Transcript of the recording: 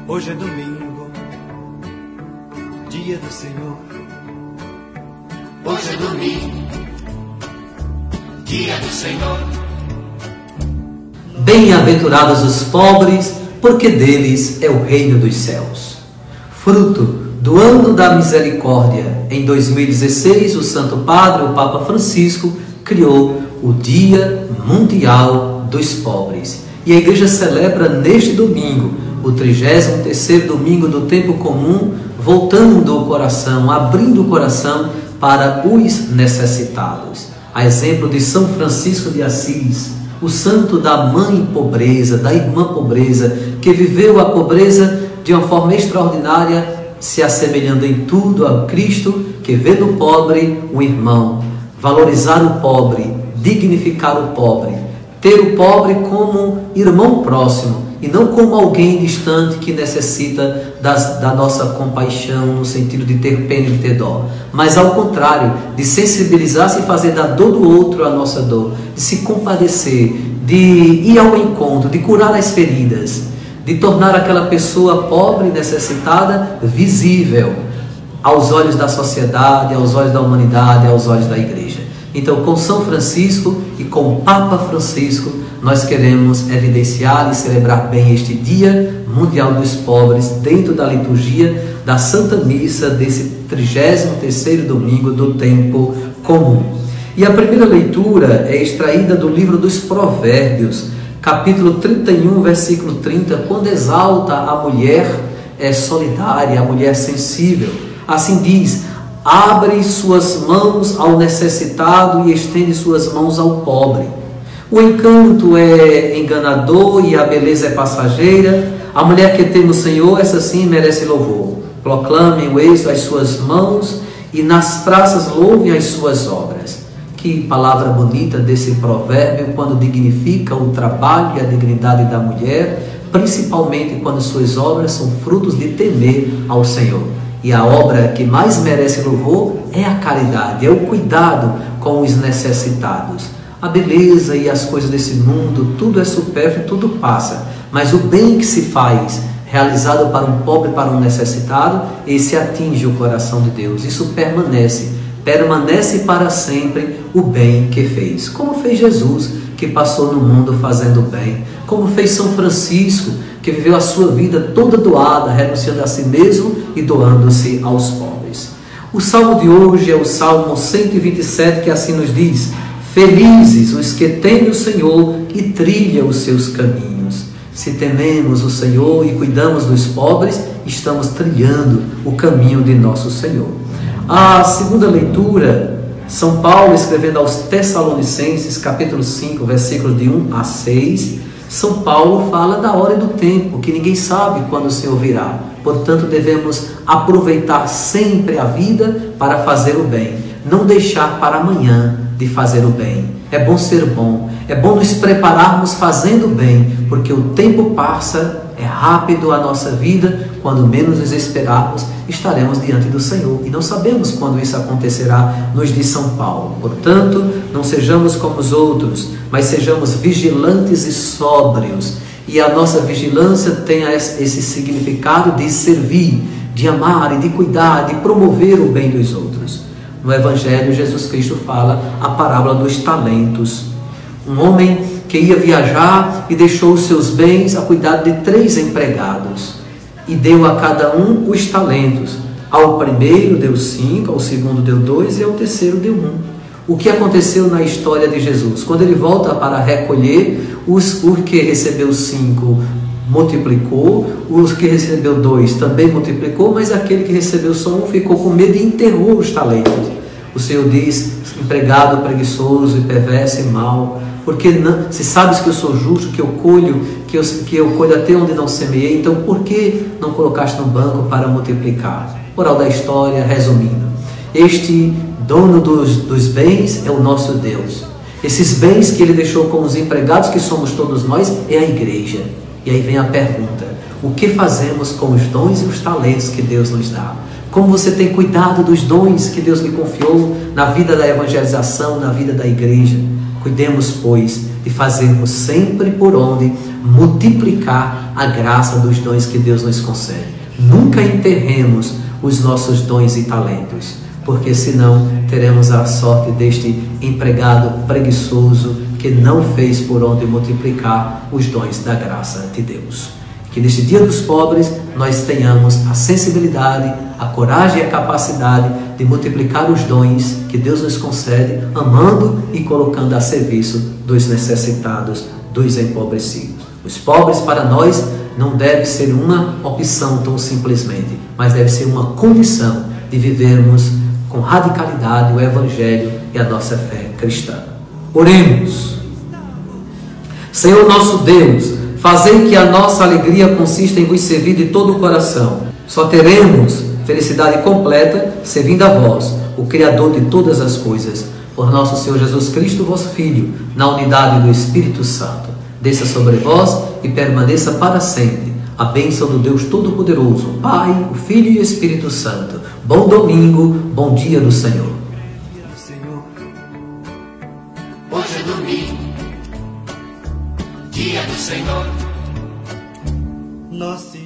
Hoje é domingo, dia do Senhor. Hoje é domingo, dia do Senhor. Bem-aventurados os pobres, porque deles é o reino dos céus. Fruto do ano da misericórdia, em 2016, o Santo Padre, o Papa Francisco, criou o Dia Mundial dos Pobres. E a Igreja celebra neste domingo, o 33º domingo do tempo comum, voltando o coração, abrindo o coração para os necessitados. A exemplo de São Francisco de Assis, o santo da mãe pobreza, da irmã pobreza, que viveu a pobreza de uma forma extraordinária, se assemelhando em tudo a Cristo, que vê no pobre um irmão. Valorizar o pobre, dignificar o pobre, ter o pobre como irmão próximo e não como alguém distante que necessita da nossa compaixão, no sentido de ter pena e de ter dó, mas ao contrário, de sensibilizar-se e fazer da dor do outro a nossa dor, de se compadecer, de ir ao encontro, de curar as feridas, de tornar aquela pessoa pobre e necessitada visível aos olhos da sociedade, aos olhos da humanidade, aos olhos da Igreja. Então, com São Francisco e com o Papa Francisco, nós queremos evidenciar e celebrar bem este Dia Mundial dos Pobres dentro da liturgia da Santa Missa desse 33º domingo do tempo comum. E a primeira leitura é extraída do livro dos Provérbios, capítulo 31, versículo 30, quando exalta a mulher solidária, a mulher sensível. Assim diz: abre suas mãos ao necessitado e estende suas mãos ao pobre. O encanto é enganador e a beleza é passageira. A mulher que teme o Senhor, essa sim merece louvor. Proclamem o êxito às suas mãos e nas praças louvem as suas obras. Que palavra bonita desse provérbio, quando dignifica o trabalho e a dignidade da mulher, principalmente quando suas obras são frutos de temer ao Senhor. E a obra que mais merece louvor é a caridade, é o cuidado com os necessitados. A beleza e as coisas desse mundo, tudo é supérfluo, tudo passa. Mas o bem que se faz, realizado para um pobre, para um necessitado, esse atinge o coração de Deus. Isso permanece para sempre o bem que fez. Como fez Jesus, que passou no mundo fazendo bem. Como fez São Francisco, que viveu a sua vida toda doada, renunciando a si mesmo e doando-se aos pobres. O salmo de hoje é o Salmo 127, que assim nos diz: felizes os que temem o Senhor e trilham os seus caminhos. Se tememos o Senhor e cuidamos dos pobres, estamos trilhando o caminho de nosso Senhor. A segunda leitura, São Paulo escrevendo aos Tessalonicenses, capítulo 5, versículos de 1 a 6, São Paulo fala da hora e do tempo, que ninguém sabe quando o Senhor virá. Portanto, devemos aproveitar sempre a vida para fazer o bem, não deixar para amanhã de fazer o bem. É bom ser bom, é bom nos prepararmos fazendo o bem, porque o tempo passa, é rápido a nossa vida, quando menos nos esperarmos, estaremos diante do Senhor. E não sabemos quando isso acontecerá, nos diz São Paulo. Portanto, não sejamos como os outros, mas sejamos vigilantes e sóbrios. E a nossa vigilância tenha esse significado de servir, de amar e de cuidar, de promover o bem dos outros. No Evangelho, Jesus Cristo fala a parábola dos talentos. Um homem que ia viajar e deixou os seus bens a cuidado de 3 empregados e deu a cada um os talentos. Ao primeiro deu 5, ao segundo deu 2 e ao terceiro deu 1. O que aconteceu na história de Jesus? Quando ele volta para recolher, o que recebeu 5 multiplicou, os que recebeu 2 também multiplicou, mas aquele que recebeu só 1 ficou com medo e enterrou os talentos. O Senhor diz: empregado preguiçoso e perverso e mau, porque não, se sabes que eu sou justo, que eu colho até onde não semeei, então por que não colocaste no banco para multiplicar? Moral da história, resumindo, este dono dos bens é o nosso Deus. Esses bens que ele deixou com os empregados, que somos todos nós, é a Igreja. E aí vem a pergunta: o que fazemos com os dons e os talentos que Deus nos dá? Como você tem cuidado dos dons que Deus lhe confiou na vida da evangelização, na vida da Igreja? Cuidemos, pois, de fazermos sempre por onde multiplicar a graça dos dons que Deus nos concede. Nunca enterremos os nossos dons e talentos, porque senão teremos a sorte deste empregado preguiçoso que não fez por onde multiplicar os dons da graça de Deus. Que neste Dia dos Pobres nós tenhamos a sensibilidade, a coragem e a capacidade de multiplicar os dons que Deus nos concede, amando e colocando a serviço dos necessitados, dos empobrecidos. Os pobres para nós não deve ser uma opção tão simplesmente, mas deve ser uma condição de vivermos com radicalidade o Evangelho e a nossa fé cristã. Oremos. Senhor nosso Deus, fazei que a nossa alegria consista em vos servir de todo o coração. Só teremos felicidade completa servindo a vós, o Criador de todas as coisas, por nosso Senhor Jesus Cristo, vosso Filho, na unidade do Espírito Santo. Desça sobre vós e permaneça para sempre a bênção do Deus Todo-Poderoso, Pai, o Filho e o Espírito Santo. Bom domingo, bom dia do Senhor. Hoje é domingo, dia do Senhor. Nossa